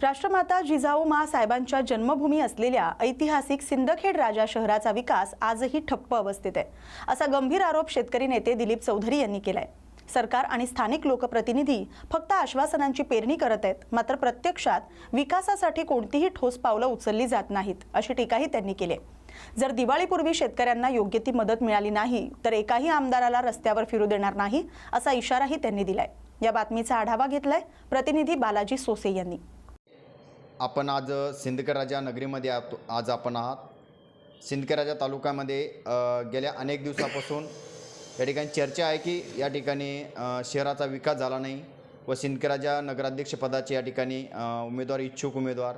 राष्ट्रमाता जिजाऊ मा साहेबांच्या जन्मभूमी असलेल्या ऐतिहासिक सिंदखेड राजा शहराचा विकास आजही ठप्प अवस्थेत आहे, असा गंभीर आरोप शेतकरी नेते दिलीप चौधरी यांनी केलाय। सरकार आणि स्थानिक लोकप्रतिनिधी फक्त आश्वासनांची पेरणी करत आहेत, मात्र प्रत्यक्षात विकासासाठी कोणतीही ठोस पावलं उचलली जात नाहीत, अशी टीकाही त्यांनी केली। जर दिवाळीपूर्वी शेतकऱ्यांना योग्य ती मदत मिळाली नाही तर एकाही आमदाराला रस्त्यावर फिरू देणार नाही, असा इशाराही त्यांनी दिलाय। या बातमीचा आढावा घेतलाय प्रतिनिधी बालाजी सोसे यांनी। आपण आज सिंदखेड राजा नगरीमध्ये आज आपण आहात। सिंदखेड राजा तालुक्यामध्ये गेल्या अनेक दिवसापासून या ठिकाणी चर्चा आहे की या ठिकाणी शहराचा विकास झाला नाही व सिंदखेड राजा नगराध्यक्षपदाचे या ठिकाणी इच्छुक उमेदवार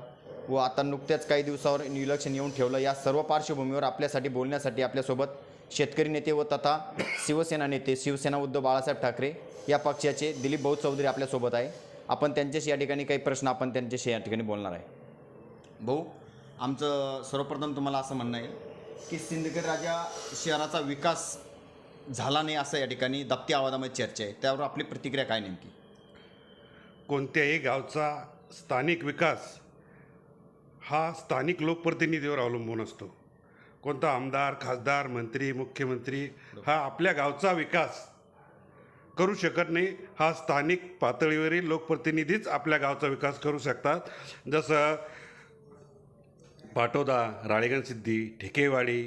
व आता नुकत्याच काही दिवसावर इलेक्शन येऊन ठेवलं। या सर्व पार्श्वभूमीवर आपल्यासाठी बोलण्यासाठी आपल्यासोबत शेतकरी नेते व तथा शिवसेना नेते शिवसेना उद्धव बाळासाहेब ठाकरे या पक्षाचे दिलीप भाऊ चौधरी आपल्यासोबत आहे। आपण त्यांच्याशी या ठिकाणी काही प्रश्न आपण त्यांच्याशी या ठिकाणी बोलणार आहे। भाऊ, आमचं सर्वप्रथम तुम्हाला असं म्हणणं आहे की सिंदखेड राजा शहराचा विकास झाला नाही असं या ठिकाणी दबत्या आवाजामध्ये चर्चा आहे, त्यावर आपली प्रतिक्रिया काय नेमकी? कोणत्याही गावचा स्थानिक विकास हा स्थानिक लोकप्रतिनिधीवर अवलंबून असतो। कोणता आमदार, खासदार, मंत्री, मुख्यमंत्री हा आपल्या गावचा विकास करू शकत नाही। हा स्थानिक पातळीवरील लोकप्रतिनिधीच आपल्या गावचा विकास करू शकतात। जसं पाटोदा, राळेगण सिद्धी, ठेकेवाडी,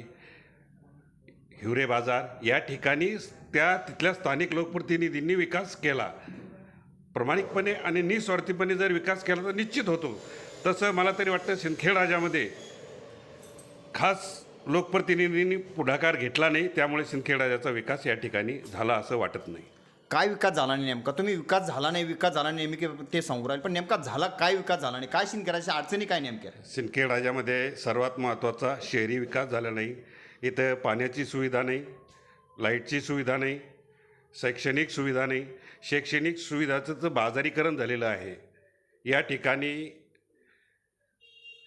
हिवरे बाजार या ठिकाणी तिथल्या स्थानिक लोकप्रतिनिधींनी विकास केला। प्रामाणिकपणे आणि निस्वार्थीपणे जर विकास केला तर निश्चित होतो। तसं मला तरी वाटतं सिंदखेड राजामध्ये खास लोकप्रतिनिधींनी पुढाकार घेतला नाही, त्यामुळे सिंदखेड राजाचा विकास या ठिकाणी झाला असं वाटत नाही। काय विकास झाला नाही नेमका? तुम्ही विकास झाला नाही नेमके ते सांगू राहिले, पण नेमका झाला काय? विकास झाला नाही काय? सिंदखेड राजाच्या अडचणी काय नेमक्या? सिंदखेड राजामध्ये सर्वात महत्त्वाचा शहरी विकास झाला नाही। इथं पाण्याची सुविधा नाही, लाईटची सुविधा नाही, शैक्षणिक सुविधा नाही। शैक्षणिक सुविधाचं तर बाजारीकरण झालेलं आहे। या ठिकाणी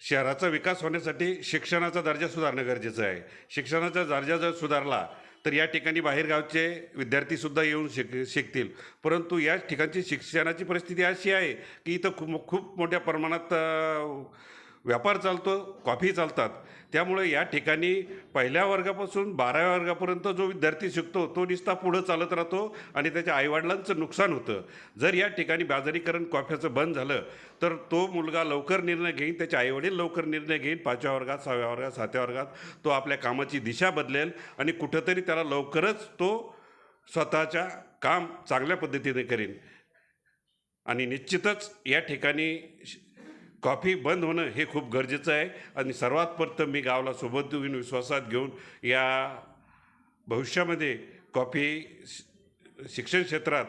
शहराचा विकास होण्यासाठी शिक्षणाचा दर्जा सुधारणं गरजेचं आहे। शिक्षणाचा दर्जा जर सुधारला तर या ठिकाणी बाहेरगावचे विद्यार्थीसुद्धा येऊन शिकतील, परंतु या ठिकाणची शिक्षणाची परिस्थिती अशी आहे की इथं खूप मोठ्या प्रमाणात व्यापार चालतो, कॉफी चालतात। त्यामुळे या ठिकाणी पहिल्या वर्गापासून 12व्या वर्गापर्यंत जो विद्यार्थी शिकतो तो नुसता पुढं चालत राहतो आणि त्याच्या आईवडिलांचं नुकसान होतं। जर या ठिकाणी बाजारीकरण कॉफीचं बंद झालं तर तो मुलगा लवकर निर्णय घेईन, त्याचे आईवडील लवकर निर्णय घेईन, 5व्या वर्गात, 6व्या वर्गात, 7व्या वर्गात तो आपल्या कामाची दिशा बदलेल आणि कुठंतरी त्याला लवकरच तो स्वतःच्या काम चांगल्या पद्धतीने करेन। आणि निश्चितच या ठिकाणी कॉफी बंद होणं हे खूप गरजेचं आहे। आणि सर्वात प्रथम मी गावाला सोबत घेऊन विश्वासात घेऊन या भविष्यामध्ये कॉफी शिक्षण क्षेत्रात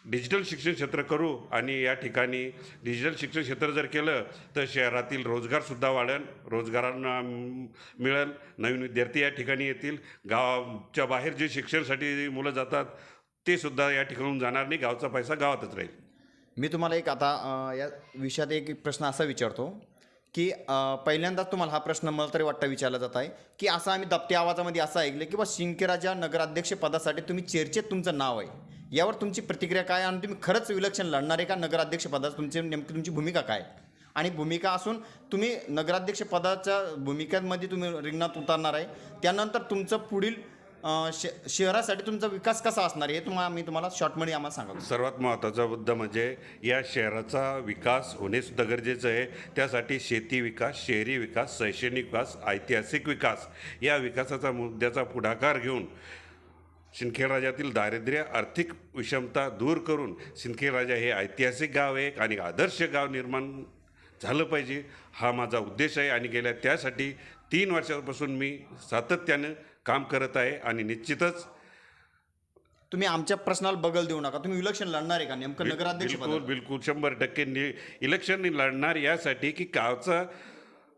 डिजिटल शिक्षण क्षेत्र करू आणि या ठिकाणी डिजिटल शिक्षण क्षेत्र जर केलं तर शहरातील रोजगारसुद्धा वाढेल, रोजगारांना मिळेल, नवीन विद्यार्थी या ठिकाणी येतील। गावाच्या बाहेर जे शिक्षणासाठी मुलं जातात ते सुद्धा या ठिकाणून जाणार नाही, गावचा पैसा गावातच राहील। मी तुम्हाला एक आता या विषयात एक प्रश्न असा विचारतो की पहिल्यांदाच तुम्हाला हा प्रश्न मला तरी वाटतं विचारला जात आहे की असं आम्ही दबत्या आवाजामध्ये असं ऐकलं की सिंदखेड राजा नगराध्यक्षपदासाठी तुम्ही चर्चेत तुमचं नाव आहे, यावर तुमची प्रतिक्रिया काय? आणि तुम्ही खरंच इलेक्शन लढणार आहे का नगराध्यक्षपदाचं? नेमकी तुमची भूमिका काय? आणि भूमिका असून तुम्ही नगराध्यक्षपदाच्या भूमिकांमध्ये तुम्ही रिंगणात उतरणार आहे, त्यानंतर तुमचं पुढील शहरासाठी तुमचा विकास कसा असणार हे मी तुम्हाला शॉर्टमध्ये आम्हाला सांगा। सर्वात महत्त्वाचा मुद्दा म्हणजे या शहराचा विकास होणे सुद्धा गरजेचं आहे। त्यासाठी शेती विकास, शहरी विकास, शैक्षणिक विकास, ऐतिहासिक विकास या विकासाचा मुद्द्याचा पुढाकार घेऊन सिंदखेड राजातील दारिद्र्य, आर्थिक विषमता दूर करून सिंदखेड राजा हे ऐतिहासिक गाव आहे आणि आदर्श गाव निर्माण झालं पाहिजे, हा माझा उद्देश आहे। आणि गेल्या त्यासाठी 3 वर्षापासून मी सातत्यानं काम करत आहे आणि निश्चितच तुम्ही आमच्या प्रश्नाला बगल देऊ नका, तुम्ही इलेक्शन लढणार आहे का नेमकं नगराध्यक्ष? बिलकुल 100% इलेक्शन लढणार, यासाठी की गावचा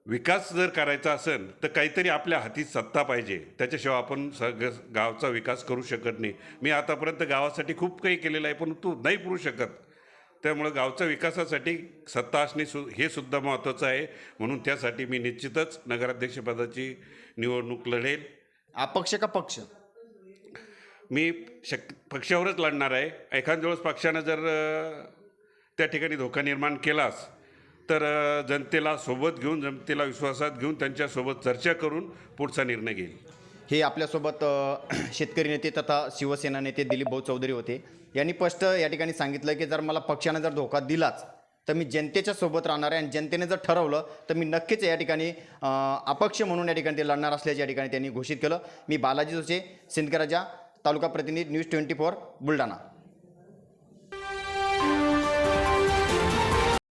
विकास जर करायचा असेल तर काहीतरी आपल्या हाती सत्ता पाहिजे, त्याच्याशिवाय आपण गावचा विकास करू शकत नाही। मी आतापर्यंत गावासाठी खूप काही केलेलं आहे परंतु नाही करू शकत, त्यामुळे गावच्या विकासासाठी सत्ता असणे हे सुद्धा महत्त्वाचं आहे। म्हणून त्यासाठी मी निश्चितच नगराध्यक्षपदाची निवडणूक लढेल। अपक्ष का पक्ष? मी पक्षावरच लढणार आहे। एखाद्या वेळेस पक्षानं जर त्या ठिकाणी धोका निर्माण केलास तर जनतेला सोबत घेऊन, जनतेला विश्वासात घेऊन त्यांच्यासोबत चर्चा करून पुढचा निर्णय घेईल. हे आपल्यासोबत शेतकरी नेते तथा शिवसेना नेते दिलीप भाऊ चौधरी होते. यांनी स्पष्ट या ठिकाणी सांगितलं की जर मला पक्षाने जर धोका दिलाच तर मी जनतेच्या सोबत राहणार आहे आणि जनतेने जर ठरवलं तर मी नक्कीच या ठिकाणी अपक्ष म्हणून या ठिकाणी ते लढणार असल्याचे या ठिकाणी त्यांनी घोषित केलं. मी बालाजी जोसे, सिंदखेड राजा, तालुका प्रतिनिधी, न्यूज 24 बुलढाणा.